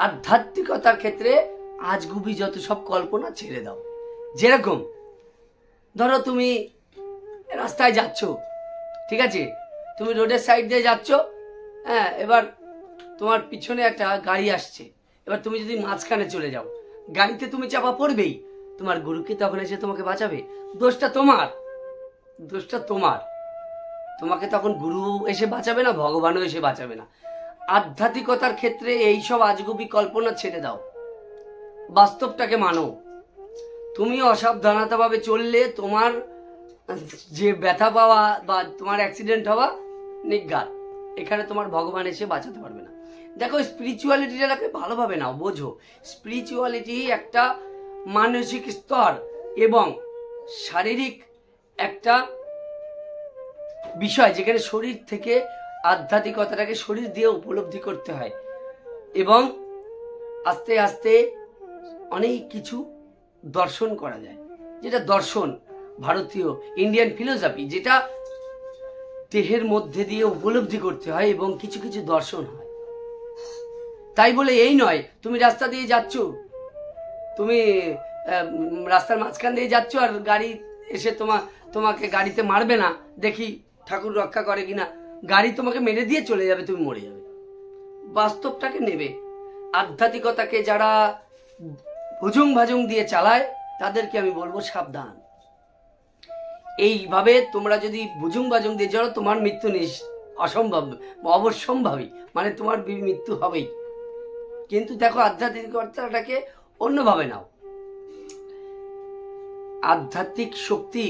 আধ্যাত্মিকতার ক্ষেত্রে আজগুবি যত সব কল্পনা ছেড়ে দাও। যেরকম ধরো তুমি রাস্তায় যাচ্ছ, ঠিক আছে, তুমি রোডের সাইড দিয়ে যাচ্ছ, হ্যাঁ, এবার তোমার পিছনে একটা গাড়ি আসছে, এবার তুমি যদি মাঝখানে চলে যাও, গাড়িতে তুমি চাপা পড়বেই, তোমার গুরুকে তখন এসে তোমাকে বাঁচাবে? দোষটা তোমার, দোষটা তোমার। তোমাকে তখন গুরু এসে বাঁচাবে না, ভগবানও এসে বাঁচাবে না। আধ্যাত্মিকতার ক্ষেত্রে এইসব আজগুবি কল্পনা ছেড়ে দাও, বাস্তবটাকে মানো। তুমি অসাবধানতাভাবে চললে তোমার যে ব্যথা পাওয়া বা তোমার অ্যাক্সিডেন্ট হওয়া নিজ্ঞাত, এখানে তোমার ভগবান এসে বাঁচাতে পারবে না। দেখো, স্পিরিচুয়ালিটিটাকে ভালোভাবে নাও, বোঝো। স্পিরিচুয়ালিটি একটা মানসিক স্তর এবং শারীরিক একটা বিষয়, যেখানে শরীর থেকে আধ্যাত্মিকতাটাকে শরীর দিয়ে উপলব্ধি করতে হয় এবং আস্তে আস্তে অনেক কিছু দর্শন করা যায়, যেটা দর্শন ভারতীয় ইন্ডিয়ান ফিলোসফি, যেটা দেহের মধ্যে দিয়ে উপলব্ধি করতে হয় এবং কিছু কিছু দর্শন হয়। তাই বলে এই নয় তুমি রাস্তা দিয়ে যাচ্ছ, তুমি রাস্তার মাঝখান দিয়ে যাচ্ছ আর গাড়ি এসে তোমাকে গাড়িতে মারবে না, দেখি ঠাকুর রক্ষা করে কিনা, গাড়ি তোমাকে মেরে দিয়ে চলে যাবে, তুমি মরে যাবে। বাস্তবটাকে নেবে। আধ্যাত্মিকতাকে যারা ভুজুং ভাজুং দিয়ে চালায় তাদেরকে আমি বলবো সাবধান। এইভাবে তোমরা যদি ভুজুং ভাজুং দিয়ে চলো, তোমার মৃত্যু অসম্ভব, অবশ্যম্ভাবী, মানে তোমার মৃত্যু হবেই। কিন্তু দেখো, আধ্যাত্মিকতাটাকে অন্যভাবে নাও। আধ্যাত্মিক শক্তি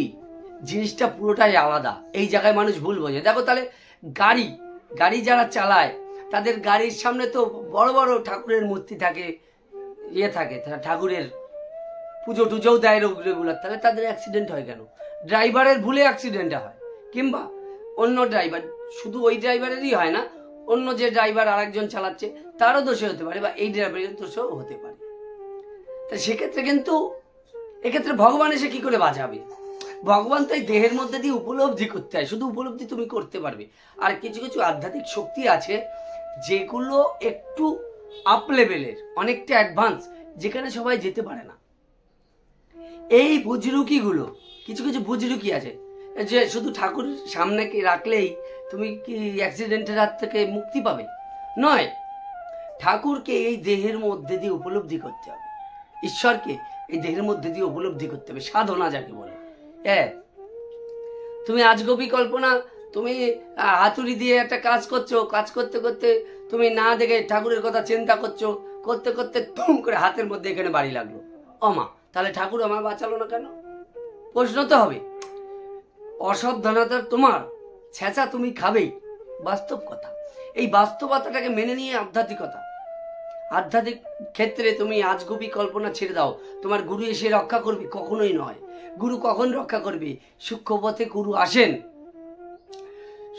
জিনিসটা পুরোটাই আলাদা, এই জায়গায় মানুষ ভুল বোঝে। দেখো, তাহলে গাড়ি যারা চালায় তাদের গাড়ির সামনে তো বড় বড় ঠাকুরের মূর্তি থাকে, থাকে, ঠাকুরের পুজো টুজোও দেয় রেগুলার, তাহলে তাদের অ্যাক্সিডেন্ট হয় কেন? ড্রাইভারের ভুলে অ্যাক্সিডেন্ট হয়, কিংবা অন্য ড্রাইভার, শুধু ওই ড্রাইভারেরই হয় না, অন্য যে ড্রাইভার আরেকজন চালাচ্ছে তারও দোষে হতে পারে, বা এই ড্রাইভারের দোষেও হতে পারে। তা সেক্ষেত্রে কিন্তু এক্ষেত্রে ভগবান এসে কি করে বাঁচাবে? ভগবান তো এই দেহের মধ্যে দিয়ে উপলব্ধি করতে হয়, শুধু উপলব্ধি তুমি করতে পারবে। আর কিছু কিছু আধ্যাত্মিক শক্তি আছে যেগুলো একটু আপ লেভেলের, অনেকটা অ্যাডভান্স, যেখানে সবাই যেতে পারে না। এই বুজরুকিগুলো, কিছু কিছু বুজরুকি আছে যে শুধু ঠাকুর সামনে রাখলেই তুমি কি অ্যাক্সিডেন্টের হাত থেকে মুক্তি পাবে? নয়, ঠাকুরকে এই দেহের মধ্যে দিয়ে উপলব্ধি করতে হবে, ঈশ্বরকে এই দেহের মধ্যে দিয়ে উপলব্ধি করতে হবে, সাধনা যাকে বলে। হ্যাঁ, তুমি আজগবি কল্পনা, তুমি হাতুড়ি দিয়ে একটা কাজ করছো, কাজ করতে করতে তুমি না দেখে ঠাকুরের কথা চিন্তা করছো, করতে করতে ধুম করে হাতের মধ্যে এখানে বাড়ি লাগলো, মা, তাহলে ঠাকুর আমার বাঁচালো না কেন? প্রশ্ন তো হবে। অসাবধানতা তোমার, ছেঁচা তুমি খাবেই, বাস্তব কথা। এই বাস্তবতাটাকে মেনে নিয়ে আধ্যাত্মিক ক্ষেত্রে তুমি আজগুবি কল্পনা ছেড়ে দাও। তোমার গুরু এসে রক্ষা করবে? কখনোই নয়। গুরু কখন রক্ষা করবে? সূক্ষ্মপথে গুরু আসেন,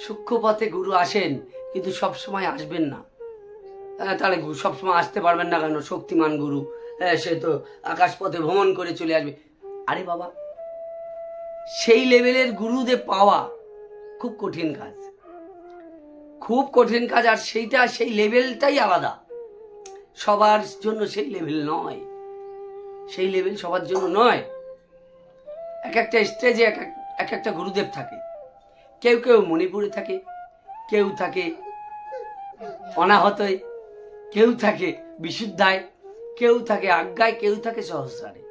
সূক্ষ্মপথে গুরু আসেন, কিন্তু সবসময় আসবেন না। তাহলে সবসময় আসতে পারবেন না কেন? শক্তিমান গুরু, সে তো আকাশ পথে ভ্রমণ করে চলে আসবে। আরে বাবা, সেই লেভেলের গুরুদের পাওয়া খুব কঠিন কাজ, খুব কঠিন কাজ। আর সেই লেভেলটাই আলাদা, সবার জন্য সেই লেভেল নয়, সেই লেভেল সবার জন্য নয়। এক একটা স্টেজে এক একটা গুরুদেব থাকে। কেউ কেউ মণিপুরে থাকে, কেউ থাকে অনাহতয়, কেউ থাকে বিশুদ্ধায়, কেউ থাকে আজ্ঞায়, কেউ থাকে সহস্রারে।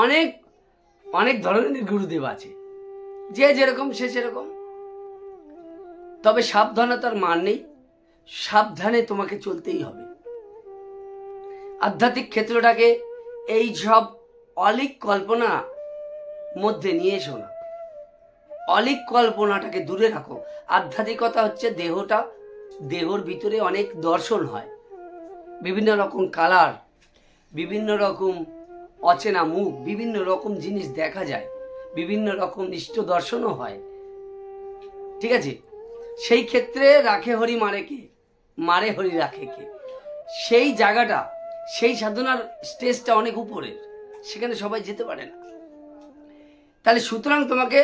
অনেক অনেক ধরনের গুরুদেব আছে, যে যেরকম সে সেরকম। তবে সাবধানতার মান নেই, সাবধানে তোমাকে চলতেই হবে। আধ্যাত্মিক ক্ষেত্রটাকে এই সব অলিক কল্পনা মধ্যে নিয়ে এসো না, অলিক কল্পনাটাকে দূরে রাখো। আধ্যাত্মিকতা হচ্ছে দেহর ভিতরে অনেক দর্শন হয়, বিভিন্ন রকম কালার, বিভিন্ন রকম অচেনা মুখ, বিভিন্ন রকম জিনিস দেখা যায়, বিভিন্ন রকম ইষ্ট দর্শনও হয়, ঠিক আছে? সেই ক্ষেত্রে রাখে হরি মারে কে, মারে হরি রাখে কে, সেই জায়গাটা, সেই সাধনার স্টেজটা অনেক উপরের, সেখানে সবাই যেতে পারে না। তাহলে সুতরাং তোমাকে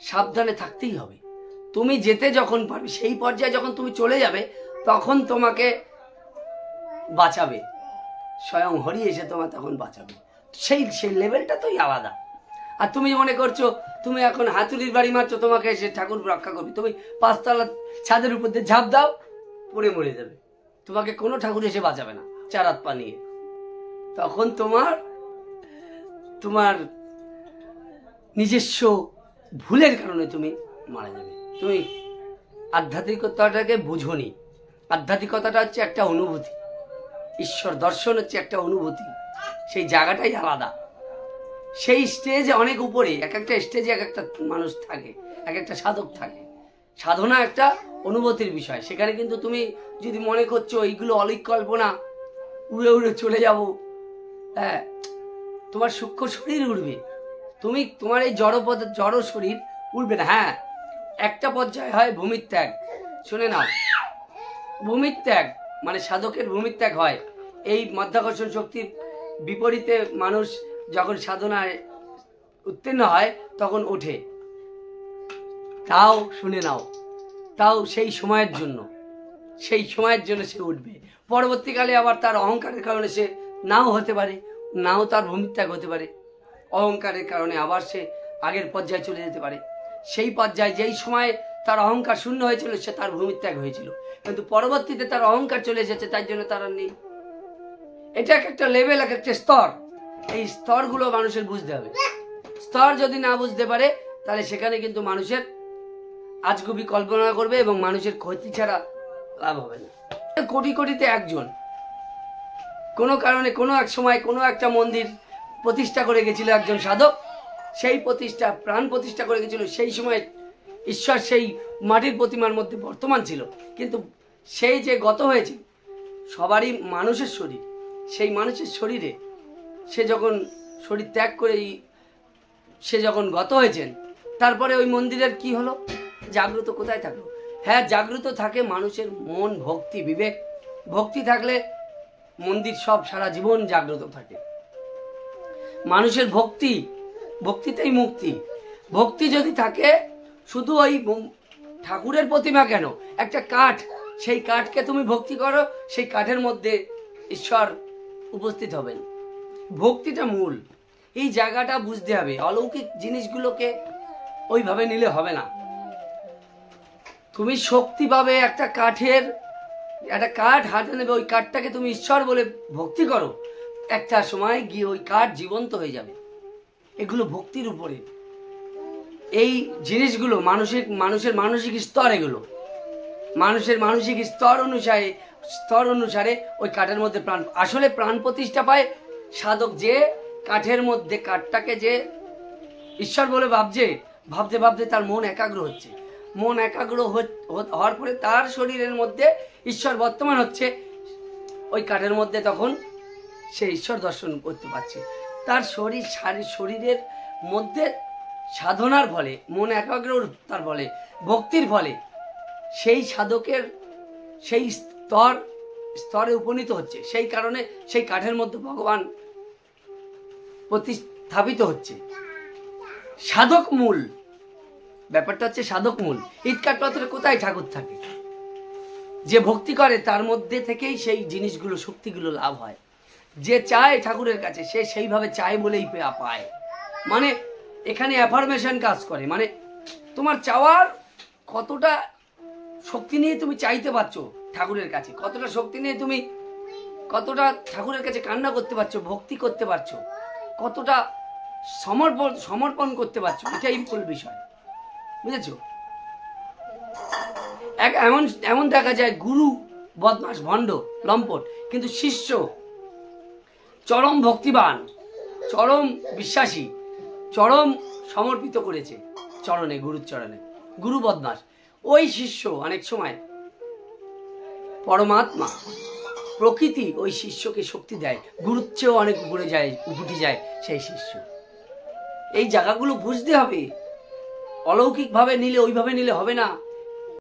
সাবধানে থাকতেই হবে। তুমি যেতে যখন পারবে, সেই পর্যায়ে যখন তুমি চলে যাবে, তখন তোমাকে বাঁচাবে, স্বয়ং হরি এসে তোমার তখন বাঁচাবে। সেই সেই লেভেলটা তোই আলাদা। আর তুমি মনে করছো তুমি এখন হাতুড়ির বাড়ি মারছো, তোমাকে এসে ঠাকুর রক্ষা করবে। তুমি 5 তলা ছাদের উপর দিয়ে ঝাঁপ দাও, পড়ে মরে যাবে, তোমাকে কোনো ঠাকুর এসে বাঁচাবে না 4 হাত পা নিয়ে। তখন তোমার নিজস্ব ভুলের কারণে তুমি মারা যাবে। তুমি আধ্যাত্মিকতাটাকে বুঝোনি। আধ্যাত্মিকতাটা হচ্ছে একটা অনুভূতি, ঈশ্বর দর্শন হচ্ছে একটা অনুভূতি, সেই জায়গাটাই আলাদা। সেই স্টেজে অনেক উপরে, এক একটা স্টেজে এক একটা মানুষ থাকে, এক একটা সাধক থাকে। সাধনা একটা অনুভূতির বিষয়। সেখানে কিন্তু তুমি যদি মনে করছো এইগুলো অলিক কল্পনা, উড়ে উড়ে চলে যাব, হ্যাঁ, তোমার সূক্ষ্ম শরীর উড়বে, তোমার এই জড় শরীর উড়বে না। হ্যাঁ, একটা পর্যায়ে হয় ভূমির ত্যাগ। শুনে নাও, ভূমির ত্যাগ মানে সাধকের ভূমির ত্যাগ হয়। এই মাধ্যাকর্ষণ শক্তির বিপরীতে মানুষ যখন সাধনায় উত্তীর্ণ হয় তখন ওঠে। তাও শুনে নাও, তাও সেই সময়ের জন্য সে উঠবে। পরবর্তীকালে আবার তার অহংকারের কারণে সে নাও হতে পারে, নাও তার ভূমিত্যাগ হতে পারে। অহংকারের কারণে আবার সে আগের পর্যায়ে চলে যেতে পারে। সেই পর্যায়ে যেই সময় তার অহংকার শূন্য হয়েছিল, সে তার ভূমিত্যাগ হয়েছিল, কিন্তু পরবর্তীতে তার অহংকার চলে এসেছে, তাই জন্য তার আর নেই। এটা একটা লেভেল, এক একটা স্তর। এই স্তরগুলো মানুষের বুঝতে হবে। স্তর যদি না বুঝতে পারে তাহলে সেখানে কিন্তু মানুষের আজগুবি কল্পনা করবে এবং মানুষের ক্ষতি ছাড়া লাভ হবে না। কোটি কোটিতে একজন কোনো কারণে কোনো এক সময় কোনো একটা মন্দির প্রতিষ্ঠা করে গেছিল একজন সাধক। সেই প্রাণ প্রতিষ্ঠা করে গেছিল। সেই সময় ঈশ্বর সেই মাটির প্রতিমার মধ্যে বর্তমান ছিল, কিন্তু সেই যে গত হয়েছে সবারই মানুষের শরীর, সেই মানুষের শরীরে সে যখন শরীর ত্যাগ করে সে যখন গত হয়েছেন, তারপরে ওই মন্দিরের কি হলো? জাগ্রত কোথায় থাকলো? হ্যাঁ, জাগ্রত থাকে মানুষের মন, ভক্তি, বিবেক। ভক্তি থাকলে মন্দির সব সারা জীবন জাগ্রত থাকে। মানুষের ভক্তিতেই মুক্তি। ভক্তি যদি থাকে, শুধু ওই ঠাকুরের প্রতিমা কেন, একটা কাঠ, সেই কাঠকে তুমি ভক্তি করো, সেই কাঠের মধ্যে ঈশ্বর উপস্থিত হবেন। ভক্তিটা মূল। এই জায়গাটা বুঝতে হবে। অলৌকিক জিনিসগুলোকে ওইভাবে নিলে হবে না। তুমি শক্তি পাবে একটা কাঠ হাতে নেবে, ওই কাঠটাকে তুমি ঈশ্বর বলে ভক্তি করো, একটা সময় গিয়ে ওই কাঠ জীবন্ত হয়ে যাবে। এগুলো ভক্তির উপরে। এই জিনিসগুলো মানুষের মানসিক স্তর, এগুলো মানুষের মানসিক স্তর অনুসারে ওই কাঠের মধ্যে আসলে প্রাণ প্রতিষ্ঠা পায় সাধক। যে কাঠের মধ্যে কাঠটাকে যে ঈশ্বর বলে ভাবতে তার মন একাগ্র হচ্ছে। মন একাগ্র হওয়ার পরে তার শরীরের মধ্যে ঈশ্বর বর্তমান হচ্ছে। ওই কাঠের মধ্যে তখন সে ঈশ্বর দর্শন করতে পারছে। তার শরীরের মধ্যে সাধনার ফলে, মন একাগ্র তার ফলে, ভক্তির ফলে সেই সাধকের সেই স্তরে উপনীত হচ্ছে। সেই কারণে সেই কাঠের মধ্যে ভগবান প্রতিস্থাপিত হচ্ছে। সাধক মূল ব্যাপারটা হচ্ছে, সাধক মূল। ইটকাট পাথরে কোথায় ঠাকুর থাকে? যে ভক্তি করে তার মধ্যে থেকেই সেই জিনিসগুলো, শক্তিগুলো লাভ হয়। যে চায় ঠাকুরের কাছে, সে সেইভাবে চায় বলেই পায়। মানে এখানে অ্যাফার্মেশন কাজ করে। মানে তোমার চাওয়ার কতটা শক্তি নিয়ে তুমি চাইতে পারছো ঠাকুরের কাছে, কতটা শক্তি নিয়ে তুমি কতটা ঠাকুরের কাছে কান্না করতে পারছো, ভক্তি করতে পারছো, কতটা সমর্পণ করতে পারছো, এটাই মূল বিষয়। বুঝেছো? এমন দেখা যায় গুরু বদমাস, ভণ্ড, লম্পট, কিন্তু শিষ্য চরম ভক্তিবান, চরম বিশ্বাসী, চরম সমর্পিত করেছে চরণে, গুরুর চরণে। গুরু বদমাস, ওই শিষ্য অনেক সময় পরমাত্মা প্রকৃতি ওই শিষ্যকে শক্তি দেয়, গুরুর চেয়েও অনেক উপরে যায়, উঠে যায় সেই শিষ্য। এই জায়গাগুলো বুঝতে হবে। অলৌকিক ভাবে নিলে, ওইভাবে নিলে হবে না।